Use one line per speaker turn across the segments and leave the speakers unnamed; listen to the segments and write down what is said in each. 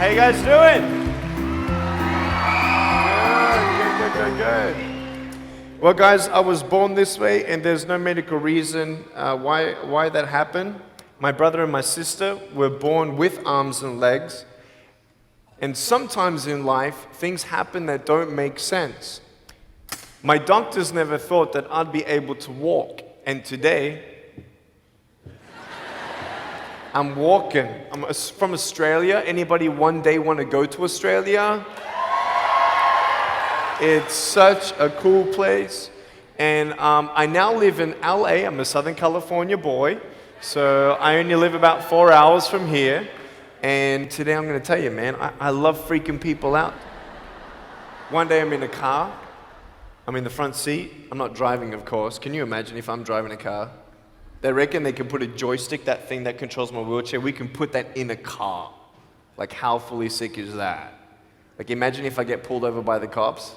How you guys doing? Good. Well, guys, I was born this way, and there's no medical reason why that happened. My brother and my sister were born with arms and legs, and sometimes in life, things happen that don't make sense. My doctors never thought that I'd be able to walk, and today, I'm walking. I'm from Australia. Anybody one day want to go to Australia? It's such a cool place. And I now live in LA. I'm a Southern California boy. So I only live about 4 hours from here. And today I'm going to tell you, man, I love freaking people out. One day I'm in a car. I'm in the front seat. I'm not driving, of course. Can you imagine if I'm driving a car? They reckon they can put a joystick, that thing that controls my wheelchair, we can put that in a car. Like, how fully sick is that? Like, imagine if I get pulled over by the cops.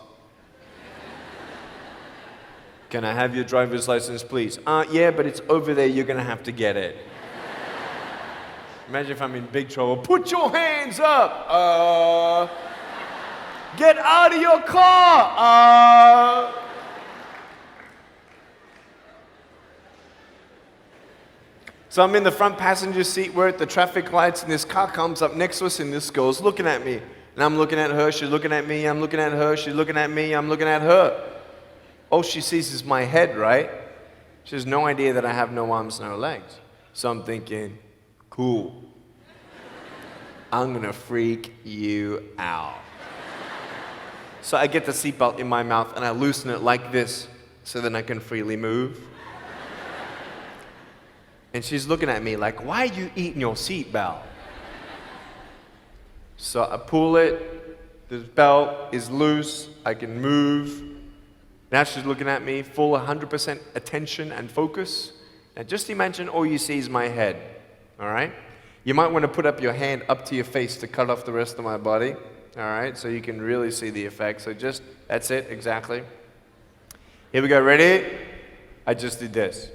Can I have your driver's license, please? Yeah, but it's over there, you're gonna have to get it. Imagine if I'm in big trouble. Put your hands up! Get out of your car! So I'm in the front passenger seat, we're at the traffic lights, and this car comes up next to us, and this girl's looking at me. And I'm looking at her, she's looking at me, I'm looking at her, she's looking at me, I'm looking at her. All she sees is my head, right? She has no idea that I have no arms, no legs. So I'm thinking, cool. I'm gonna freak you out. So I get the seatbelt in my mouth, and I loosen it like this, so then I can freely move. And she's looking at me like, why are you eating your seatbelt? So I pull it, the belt is loose, I can move. Now she's looking at me, full 100% attention and focus. Now just imagine all you see is my head, all right? You might want to put up your hand up to your face to cut off the rest of my body, all right? So you can really see the effect. So just, that's it, exactly. Here we go, ready? I just did this.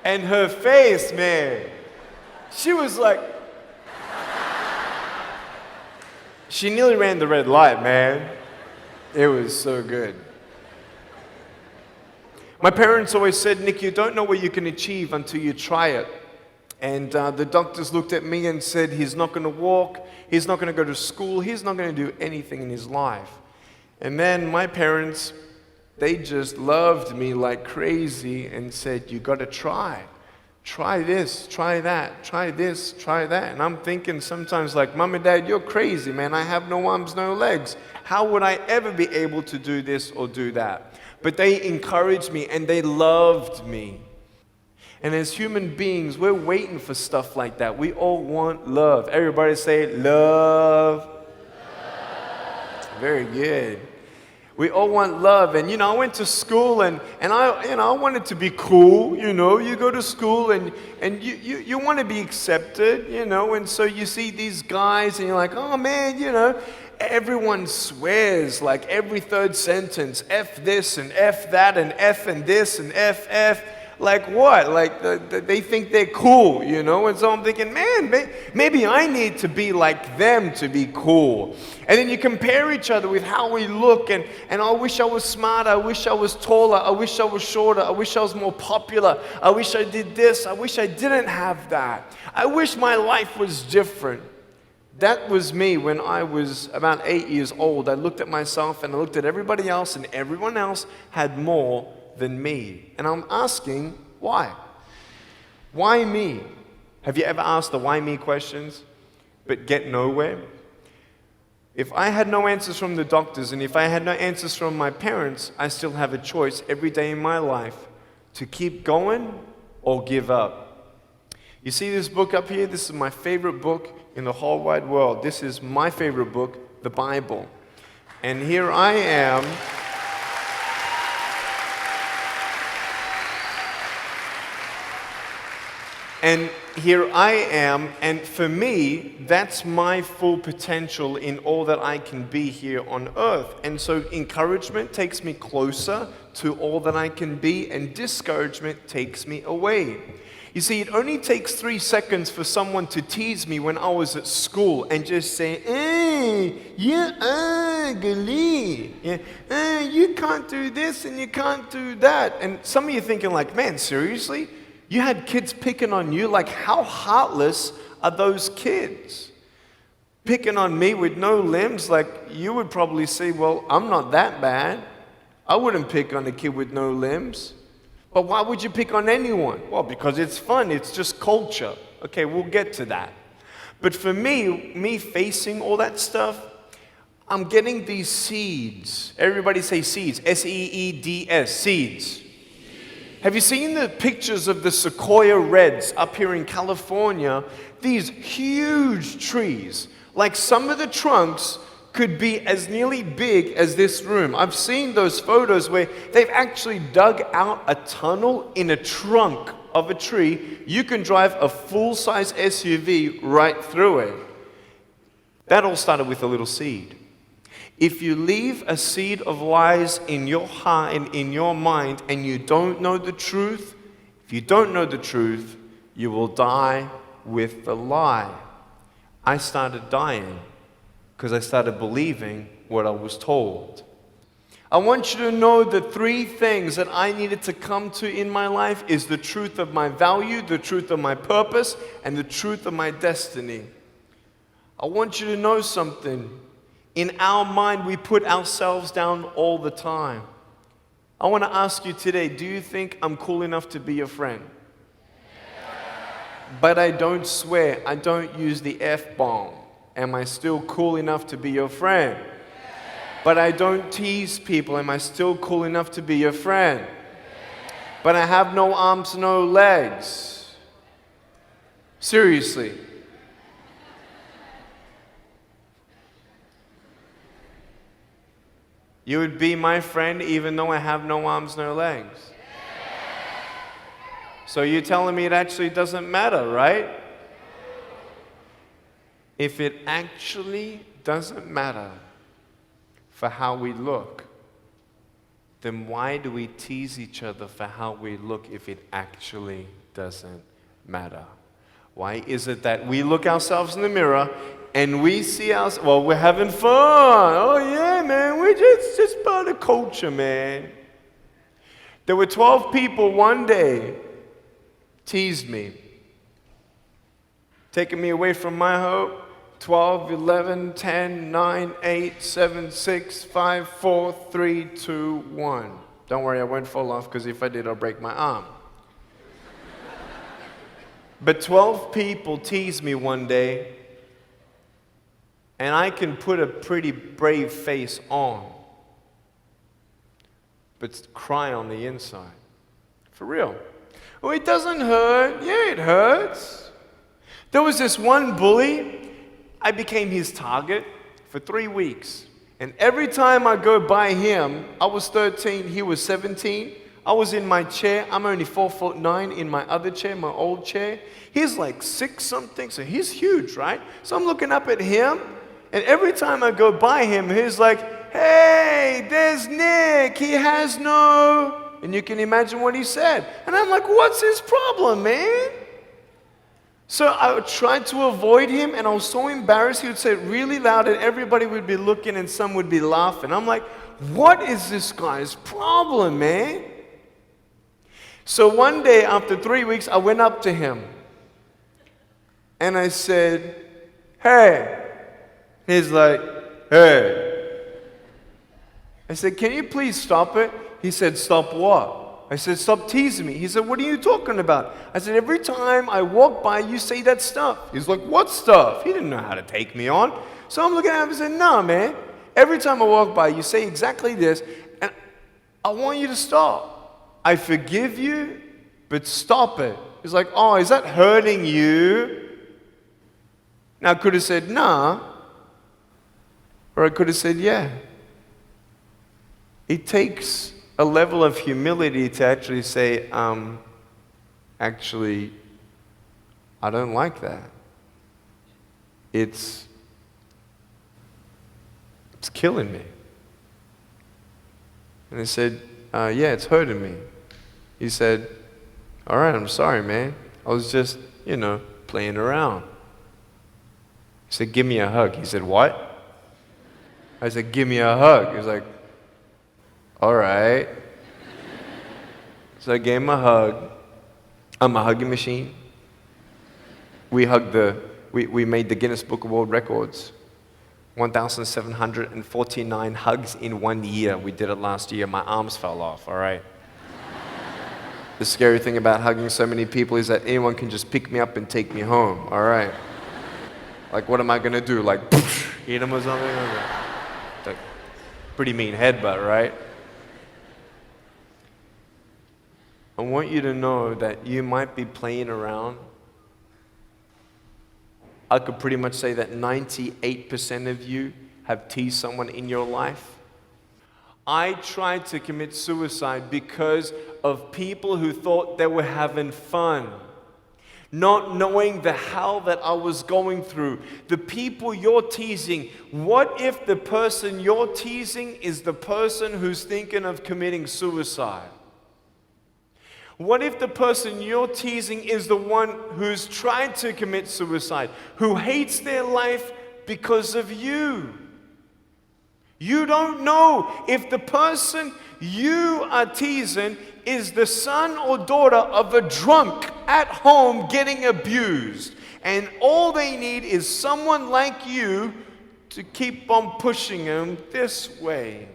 And her face, man, she was like, she nearly ran the red light, man. It was so good. My parents always said, Nick, you don't know what you can achieve until you try it. And the doctors looked at me and said, he's not going to walk, he's not going to go to school, he's not going to do anything in his life. And then my parents, they just loved me like crazy and said, you got to try. Try this, try that, try this, try that. And I'm thinking sometimes like, Mom and Dad, you're crazy, man. I have no arms, no legs. How would I ever be able to do this or do that? But they encouraged me and they loved me. And as human beings, we're waiting for stuff like that. We all want love. Everybody say, love. Very good. We all want love, and I went to school, and I wanted to be cool. You go to school, and you want to be accepted, and so you see these guys, and you're like, oh man, everyone swears like every third sentence, F this and F that and F and this and F. Like what? Like they think they're cool, And so I'm thinking, man, maybe I need to be like them to be cool. And then you compare each other with how we look, and I wish I was smarter, I wish I was taller, I wish I was shorter, I wish I was more popular, I wish I did this, I wish I didn't have that. I wish my life was different. That was me when I was about 8 years old. I looked at myself and I looked at everybody else, and everyone else had more than me. And I'm asking, why? Why me? Have you ever asked the why me questions but get nowhere? If I had no answers from the doctors, and if I had no answers from my parents, I still have a choice every day in my life to keep going or give up. You see this book up here? This is my favorite book in the whole wide world. This is my favorite book, the Bible. And here I am. And here I am, and for me, that's my full potential in all that I can be here on earth. And so encouragement takes me closer to all that I can be, and discouragement takes me away. You see, it only takes 3 seconds for someone to tease me when I was at school and just say, you're ugly. Yeah, you can't do this and you can't do that. And some of you thinking like, man, seriously? You had kids picking on you? Like, how heartless are those kids? Picking on me with no limbs, like, you would probably say, well, I'm not that bad. I wouldn't pick on a kid with no limbs. But why would you pick on anyone? Well, because it's fun. It's just culture. Okay, we'll get to that. But for me facing all that stuff, I'm getting these seeds. Everybody say seeds. S-E-E-D-S, seeds. Have you seen the pictures of the sequoia reds up here in California? These huge trees. Like some of the trunks could be as nearly big as this room. I've seen those photos where they've actually dug out a tunnel in a trunk of a tree. You can drive a full-size SUV right through it. That all started with a little seed. If you leave a seed of lies in your heart and in your mind and you don't know the truth, if you don't know the truth, you will die with the lie. I started dying because I started believing what I was told. I want you to know the 3 things that I needed to come to in my life is the truth of my value, the truth of my purpose, and the truth of my destiny. I want you to know something. In our mind, we put ourselves down all the time. I want to ask you today, do you think I'm cool enough to be your friend? But I don't swear, I don't use the F-bomb. Am I still cool enough to be your friend? But I don't tease people. Am I still cool enough to be your friend? But I have no arms, no legs. Seriously. You would be my friend even though I have no arms, no legs. So you're telling me it actually doesn't matter, right? If it actually doesn't matter for how we look, then why do we tease each other for how we look if it actually doesn't matter? Why is it that we look ourselves in the mirror and we see us, well, we're having fun. Oh yeah, man, we're just part of culture, man. There were 12 people one day teased me, taking me away from my hope. 12, 11, 10, 9, 8, 7, 6, 5, 4, 3, 2, 1. Don't worry, I won't fall off because if I did, I'll break my arm. But 12 people teased me one day, and I can put a pretty brave face on, but cry on the inside. For real. Oh, it doesn't hurt. Yeah, it hurts. There was this one bully. I became his target for 3 weeks. And every time I go by him, I was 13, he was 17. I was in my chair. I'm only 4'9" in my other chair, my old chair. He's like 6 something, so he's huge, right? So I'm looking up at him, and every time I go by him, he's like, hey, there's Nick. He has no... And you can imagine what he said. And I'm like, what's his problem, man? So I tried to avoid him, and I was so embarrassed. He would say it really loud, and everybody would be looking, and some would be laughing. I'm like, what is this guy's problem, man? So one day, after 3 weeks, I went up to him, and I said, hey. He's like, hey. I said, can you please stop it? He said, stop what? I said, stop teasing me. He said, what are you talking about? I said, every time I walk by, you say that stuff. He's like, what stuff? He didn't know how to take me on. So I'm looking at him and said, nah, man. Every time I walk by, you say exactly this, and I want you to stop. I forgive you, but stop it. He's like, oh, is that hurting you? Now, I could have said, nah. Or I could have said, yeah. It takes a level of humility to actually say, actually, I don't like that. It's killing me. And I said, yeah, it's hurting me. He said, all right, I'm sorry, man. I was just, playing around. He said, give me a hug. He said, what? I said, give me a hug. He was like, all right. So I gave him a hug. I'm a hugging machine. We made the Guinness Book of World Records. 1,749 hugs in 1 year. We did it last year. My arms fell off, all right? The scary thing about hugging so many people is that anyone can just pick me up and take me home, all right? Like, what am I gonna do? Like, hit them or something? Like, pretty mean headbutt, right? I want you to know that you might be playing around. I could pretty much say that 98% of you have teased someone in your life. I tried to commit suicide because of people who thought they were having fun, not knowing the hell that I was going through. The people you're teasing, what if the person you're teasing is the person who's thinking of committing suicide? What if the person you're teasing is the one who's tried to commit suicide, who hates their life because of you? You don't know if the person you are teasing is the son or daughter of a drunk at home getting abused. And all they need is someone like you to keep on pushing them this way.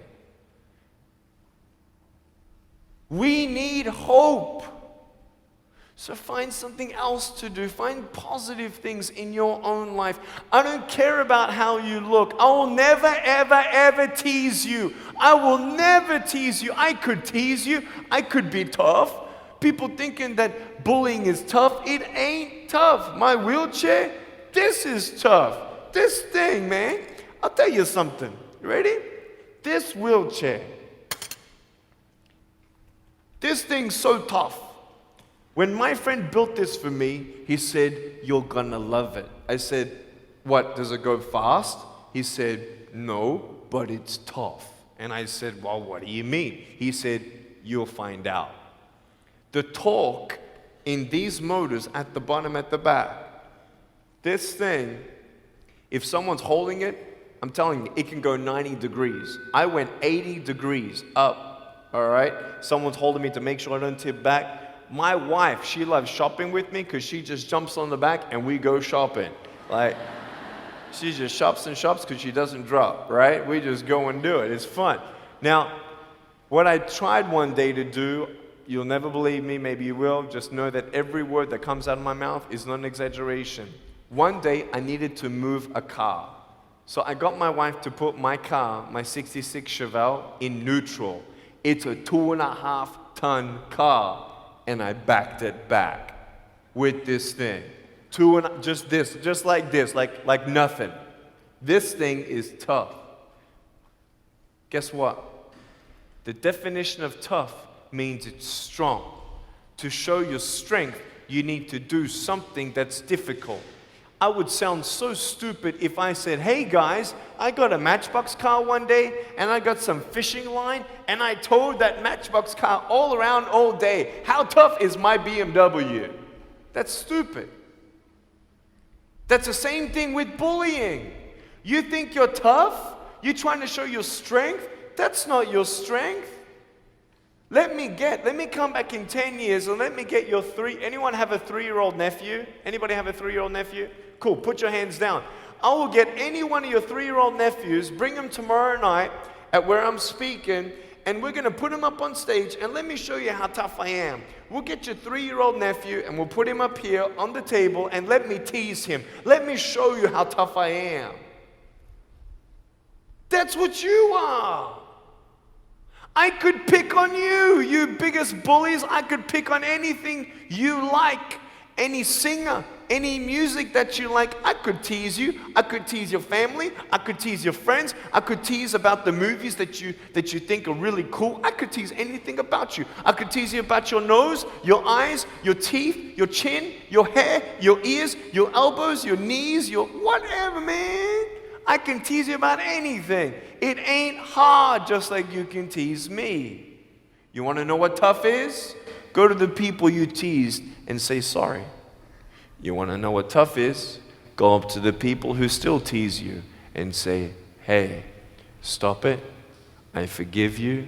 We need hope. So find something else to do. Find positive things in your own life. I don't care about how you look. I will never, ever, ever tease you. I will never tease you. I could tease you. I could be tough. People thinking that bullying is tough. It ain't tough. My wheelchair, this is tough. This thing, man. I'll tell you something. You ready? This wheelchair. This thing's so tough. When my friend built this for me, he said, you're gonna love it. I said, what, does it go fast? He said, no, but it's tough. And I said, well, what do you mean? He said, you'll find out. The torque in these motors at the bottom, at the back, this thing, if someone's holding it, I'm telling you, it can go 90 degrees. I went 80 degrees up, all right? Someone's holding me to make sure I don't tip back. My wife, she loves shopping with me because she just jumps on the back and we go shopping. Like, she just shops and shops because she doesn't drop, right? We just go and do it. It's fun. Now, what I tried one day to do, you'll never believe me, maybe you will, just know that every word that comes out of my mouth is not an exaggeration. One day, I needed to move a car. So I got my wife to put my car, my 66 Chevelle, in neutral. It's a 2.5-ton car. And I backed it back with this thing. Just like this, like nothing. This thing is tough. Guess what? The definition of tough means it's strong. To show your strength, you need to do something that's difficult. I would sound so stupid if I said, hey guys, I got a Matchbox car one day and I got some fishing line and I towed that Matchbox car all around all day. How tough is my BMW? That's stupid. That's the same thing with bullying. You think you're tough? You're trying to show your strength? That's not your strength. Let me come back in 10 years and let me get your anyone have a 3-year-old nephew? Anybody have a 3-year-old nephew? Cool, put your hands down. I will get any one of your 3-year-old nephews, bring them tomorrow night at where I'm speaking, and we're gonna put him up on stage and let me show you how tough I am. We'll get your 3-year-old nephew and we'll put him up here on the table and let me tease him. Let me show you how tough I am. That's what you are. I could pick on you, you biggest bullies. I could pick on anything you like. Any singer, Any music that you like, I could tease you. I could tease your family. I could tease your friends. I could tease about the movies that you think are really cool. I could tease anything about you. I could tease you about your nose, your eyes, your teeth, your chin, your hair, your ears, your elbows, your knees, your whatever, man. I can tease you about anything. It ain't hard, just like you can tease me. You want to know what tough is? Go to the people you teased and say sorry. You want to know what tough is? Go up to the people who still tease you and say, hey, stop it. I forgive you,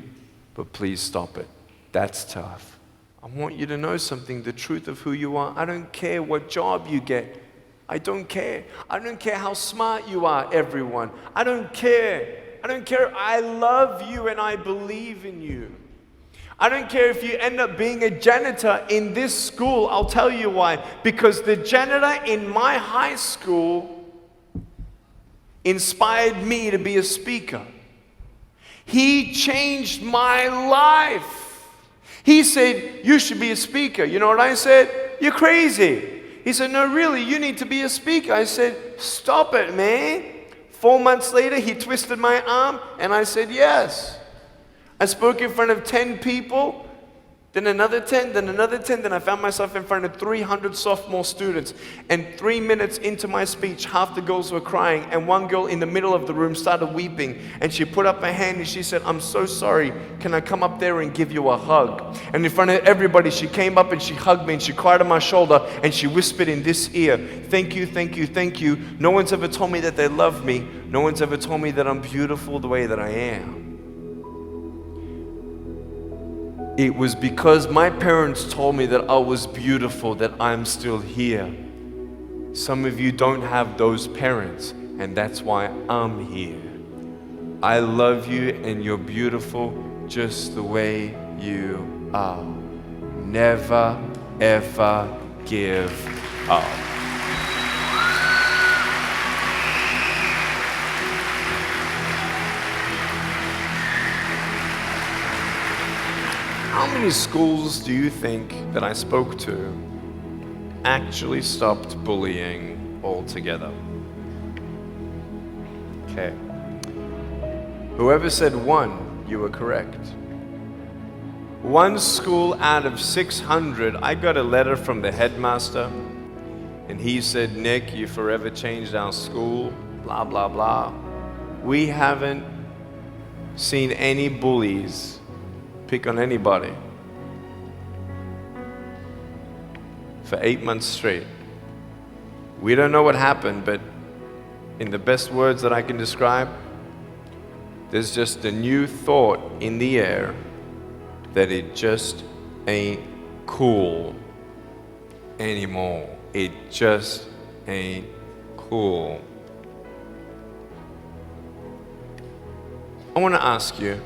but please stop it. That's tough. I want you to know something, the truth of who you are. I don't care what job you get. I don't care. I don't care how smart you are, everyone. I don't care. I don't care. I love you and I believe in you. I don't care if you end up being a janitor in this school. I'll tell you why. Because the janitor in my high school inspired me to be a speaker. He changed my life. He said, you should be a speaker. You know what I said? You're crazy. He said, no, really, you need to be a speaker. I said, stop it, man. 4 months later, he twisted my arm, and I said, yes. I spoke in front of 10 people, then another 10, then another 10, then I found myself in front of 300 sophomore students. And 3 minutes into my speech, half the girls were crying, and one girl in the middle of the room started weeping, and she put up her hand and she said, I'm so sorry, can I come up there and give you a hug? And in front of everybody, she came up and she hugged me and she cried on my shoulder and she whispered in this ear, thank you, thank you, thank you. No one's ever told me that they love me. No one's ever told me that I'm beautiful the way that I am. It was because my parents told me that I was beautiful that I'm still here. Some of you don't have those parents, and that's why I'm here. I love you, and you're beautiful just the way you are. Never, ever give up. How many schools do you think that I spoke to actually stopped bullying altogether? Okay. Whoever said one, you were correct. One school out of 600, I got a letter from the headmaster, and he said, Nick, you forever changed our school, blah, blah, blah. We haven't seen any bullies pick on anybody for 8 months straight. We don't know what happened, but in the best words that I can describe, there's just a new thought in the air that it just ain't cool anymore. It just ain't cool. I want to ask you,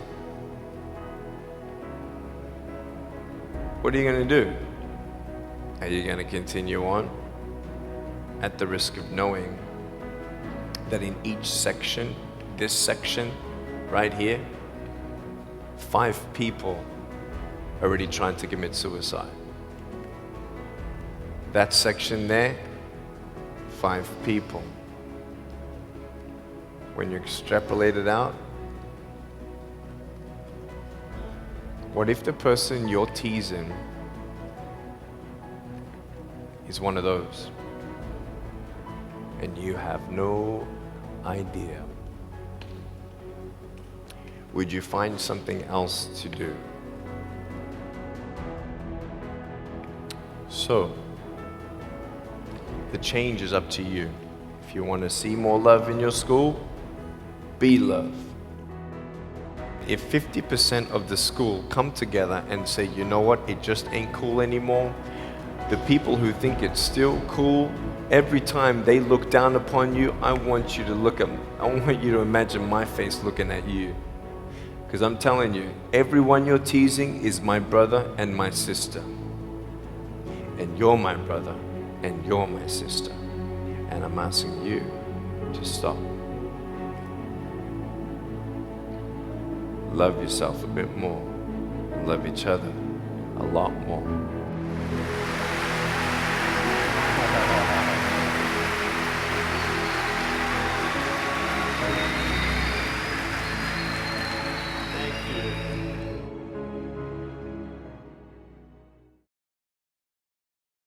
what are you going to do? Are you going to continue on at the risk of knowing that in each section, this section right here, 5 people are already trying to commit suicide? That section there, 5 people. When you extrapolate it out, what if the person you're teasing is one of those, and you have no idea? Would you find something else to do? So, the change is up to you. If you want to see more love in your school, be love. If 50% of the school come together and say, you know what, it just ain't cool anymore, the people who think it's still cool, every time they look down upon you, I want you to imagine my face looking at you. Because I'm telling you, everyone you're teasing is my brother and my sister. And you're my brother and you're my sister. And I'm asking you to stop. Love yourself a bit more. Love each other a lot more.